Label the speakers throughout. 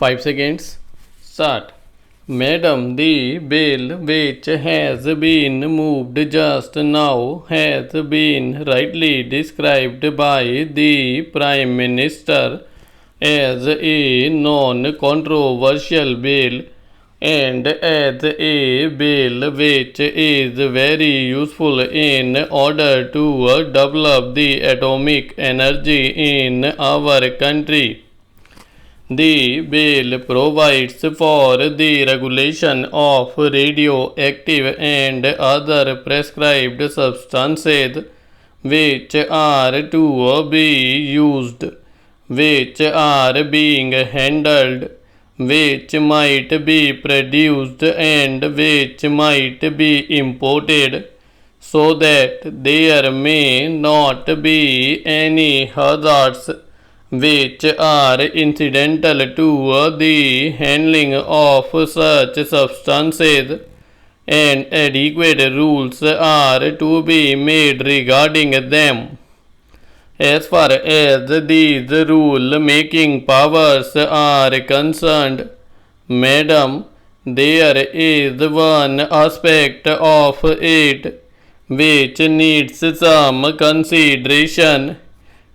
Speaker 1: 5 seconds. Start. Madam, the bill which has been moved just now has been rightly described by the Prime Minister as a non-controversial bill and as a bill which is very useful in order to develop the atomic energy in our country. The bill provides for the regulation of radioactive and other prescribed substances which are to be used, which are being handled, which might be produced and which might be imported, so that there may not be any hazards which are incidental to the handling of such substances, and adequate rules are to be made regarding them. As far as these rule-making powers are concerned, Madam, there is one aspect of it which needs some consideration,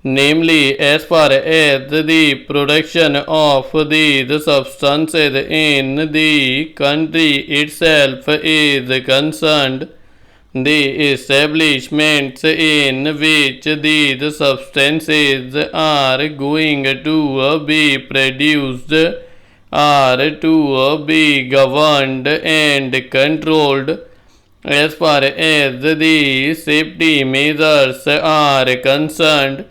Speaker 1: namely as far as the production of these substances in the country itself is concerned. The establishments in which these substances are going to be produced are to be governed and controlled. As far as the safety measures are concerned,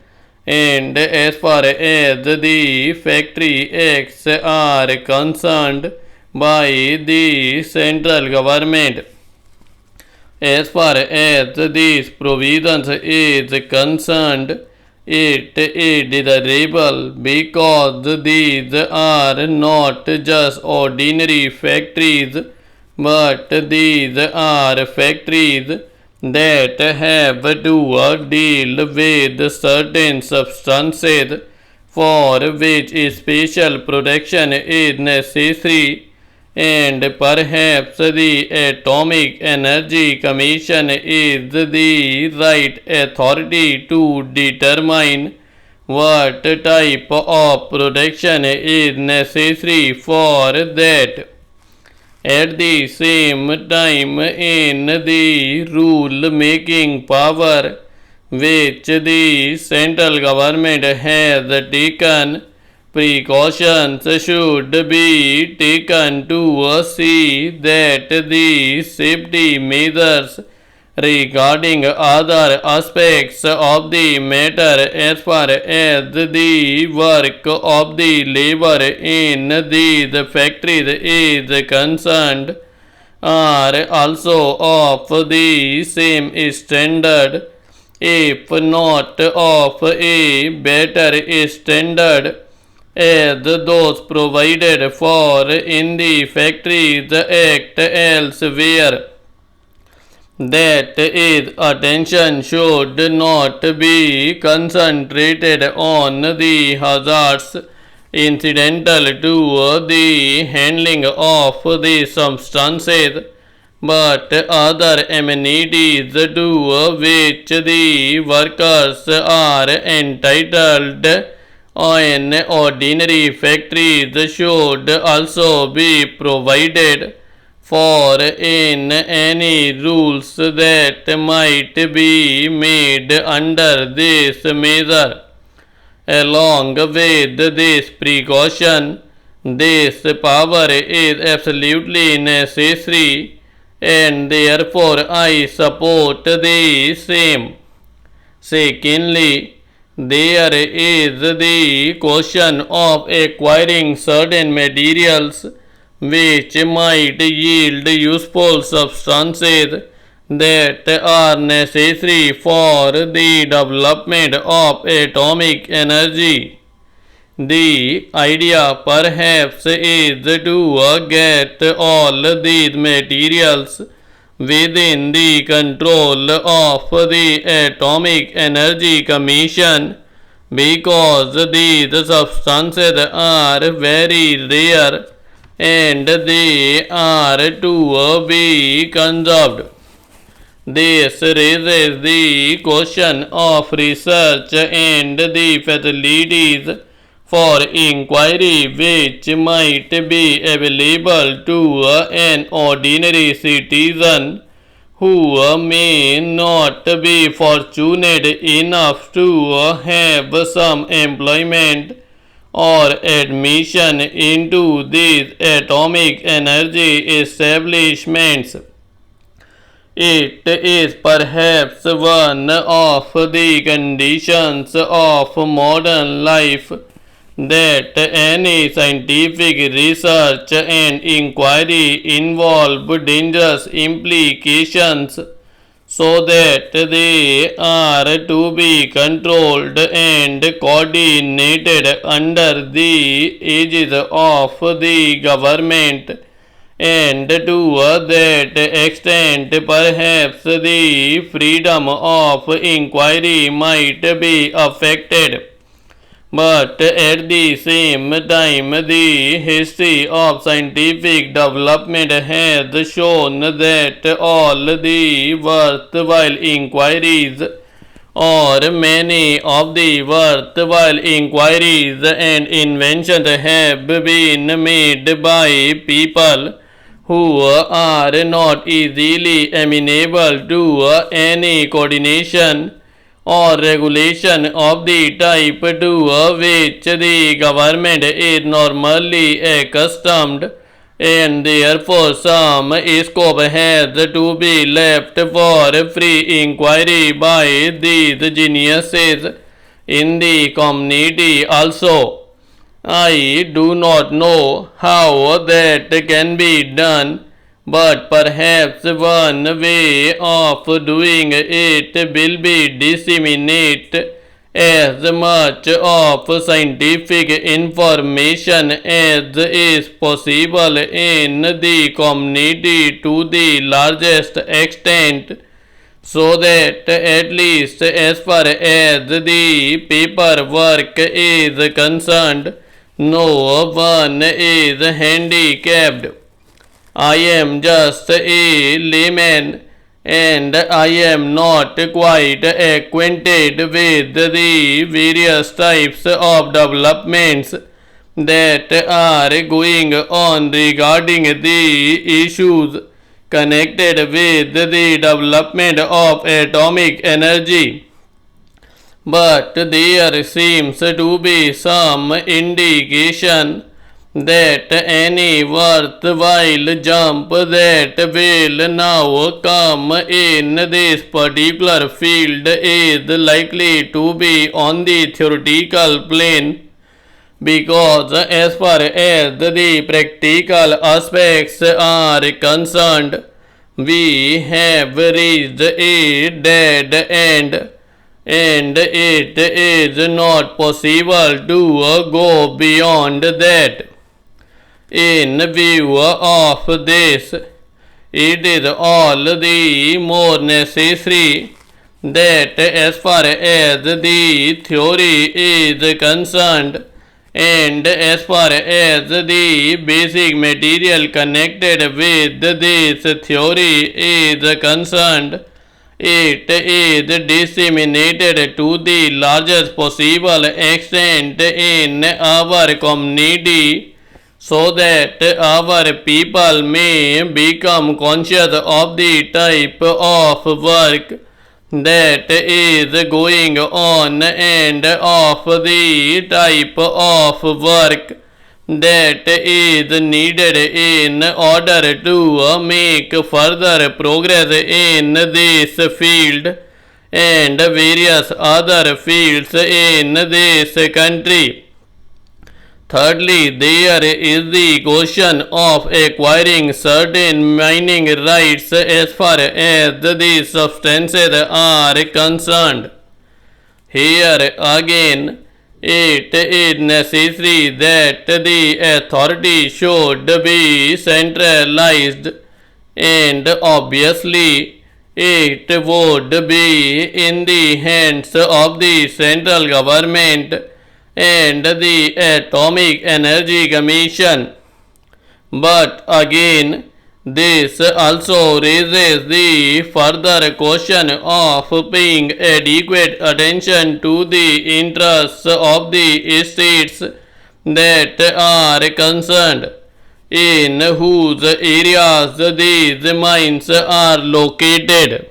Speaker 1: and as far as the factory acts are concerned by the central government. As far as these provisions is concerned, it is desirable because these are not just ordinary factories, but these are factories that have to deal with certain substances for which special protection is necessary, and perhaps the Atomic Energy Commission is the right authority to determine what type of protection is necessary for that. At the same time, in the rule-making power which the central government has taken, precautions should be taken to see that the safety measures regarding other aspects of the matter as far as the work of the labor in these factories is concerned are also of the same standard, if not of a better standard, as those provided for in the Factories Act elsewhere. That is, attention should not be concentrated on the hazards incidental to the handling of the substances, but other amenities to which the workers are entitled in ordinary factories should also be provided for in any rules that might be made under this measure. Along with this precaution, this power is absolutely necessary, and therefore I support the same. Secondly, there is the question of acquiring certain materials which might yield useful substances that are necessary for the development of atomic energy. The idea perhaps is to get all these materials within the control of the Atomic Energy Commission because these substances are very rare and they are to be conserved. This raises the question of research and the facilities for inquiry which might be available to an ordinary citizen who may not be fortunate enough to have some employment or admission into these atomic energy establishments. It is perhaps one of the conditions of modern life that any scientific research and inquiry involve dangerous implications, so that they are to be controlled and coordinated under the aegis of the government, and to that extent perhaps the freedom of inquiry might be affected. But at the same time, the history of scientific development has shown that all the worthwhile inquiries, or many of the worthwhile inquiries and inventions, have been made by people who are not easily amenable to any coordination or regulation of the type to which the government is normally accustomed, and therefore some scope has to be left for free inquiry by these geniuses in the community also. I do not know how that can be done, but perhaps one way of doing it will be disseminate as much of scientific information as is possible in the community to the largest extent, so that at least as far as the paperwork is concerned, no one is handicapped. I am just a layman, and I am not quite acquainted with the various types of developments that are going on regarding the issues connected with the development of atomic energy. But there seems to be some indication that any worthwhile jump that will now come in this particular field is likely to be on the theoretical plane, because as far as the practical aspects are concerned, we have reached a dead end, and it is not possible to go beyond that. In view of this, it is all the more necessary that as far as the theory is concerned, and as far as the basic material connected with this theory is concerned, it is disseminated to the largest possible extent in our community, so that our people may become conscious of the type of work that is going on, and of the type of work that is needed in order to make further progress in this field and various other fields in this country. Thirdly, there is the question of acquiring certain mining rights as far as the substances are concerned. Here again, it is necessary that the authority should be centralized, and obviously it would be in the hands of the central government and the Atomic Energy Commission. But again, this also raises the further question of paying adequate attention to the interests of the states that are concerned, in whose areas these mines are located.